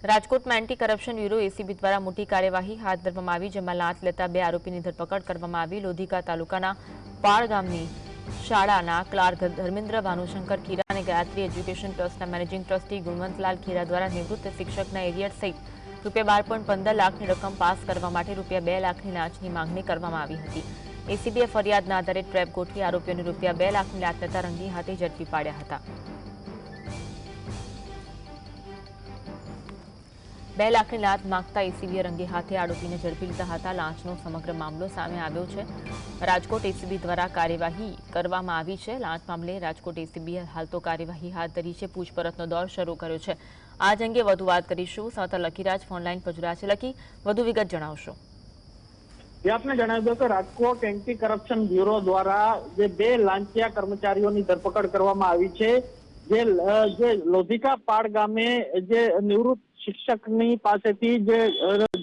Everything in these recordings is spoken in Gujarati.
રાજકોટમાં એન્ટી કરપ્શન બ્યુરો એસીબી દ્વારા મોટી કાર્યવાહી હાથ ધરવામાં આવી, જેમાં લાંચ લેતા 2 આરોપીની ધરપકડ કરવામાં આવી। લોધિકા તાલુકાના પાળ ગામની શાળાના ક્લાર્ક ધર્મેન્દ્ર ભાનુશંકર ખીરા અને ગાયત્રી એજ્યુકેશન ટ્રસ્ટના મેનેજિંગ ટ્રસ્ટી ગુણવંતલાલ ખીરા દ્વારા નિવૃત્ત શિક્ષકના એરિયર સહિત ₹12.15 લાખની રકમ પાસ કરવા માટે ₹2 લાખની લાંચની માંગણી કરવામાં આવી હતી। એસીબીએ ફરિયાદના આધારે ટ્રેપ ગોઠવી આરોપીઓને ₹2 લાખની લાંચ લેતા રંગે હાથે ઝડપી પાડ્યા હતા। 2 લાખની લાંચ માંગતા એસીબીએ રંગે હાથે આરોપીને ઝડપી લીધા હતા। લાંચનો સમગ્ર મામલો સામે આવ્યો છે। રાજકોટ એસીબી દ્વારા કાર્યવાહી કરવામાં આવી છે। લાંચ મામલે રાજકોટ એસીબીએ હાલ તો કાર્યવાહી હાથ ધરી છે, પૂછપરછનો દોર શરૂ કર્યો છે। આજ અંગે વધુ વાત કરીશું। સંવાદદાતા લકીરાજ ફોનલાઈન પર જોડાયા છે। લકી, વધુ વિગત જણાવશો। આપને જણાવી દો કે રાજકોટ એન્ટી કરપ્શન બ્યુરો દ્વારા જે 2 લાંચિયા કર્મચારીઓની ધરપકડ કરવામાં આવી છે। જે લોધિકા પાડ ગામે જે નિવૃત્ત શિક્ષકની પાસેથી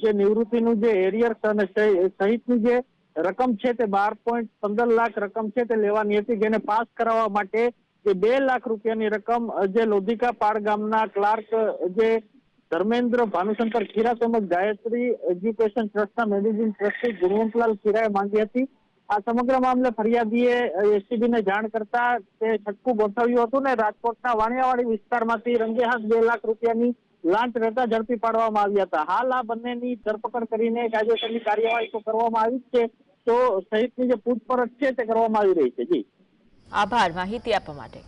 જે નિવૃત્તિનું જે એરિયર અને સહિતની જે રકમ છે તે 12.15 લાખ રકમ છે તે લેવાની હતી, જેને પાસ કરાવવા માટે જે 2 લાખ રૂપિયાની રકમ જે લોધિકા પાડ ગામના ક્લાર્ક જે ધર્મેન્દ્ર ભાનુશંકર ખીરા તેમજ ગાયત્રી એજ્યુકેશન ટ્રસ્ટના મેનેજિંગ ટ્રસ્ટી ગુણવંતલાલ ખીરાએ માંગી હતી। આ સમગ્ર મામલે ફરિયાદીએ એસીબીને જાણ કરતા તે છટકું ગોઠવ્યું હતું ને રાજકોટના વાણિયાવાડી વિસ્તારમાંથી રંગે હાથ 2 લાખ રૂપિયાની લાંચ લેતા ઝડપી પાડવામાં આવ્યા હતા। હાલ આ બંનેની ધરપકડ કરીને કાયદેસરની કાર્યવાહી તો કરવામાં આવી છે, તો સહિતની જે પૂછપરછ છે તે કરવામાં આવી રહી છે। જી, આભાર માહિતી આપવા માટે।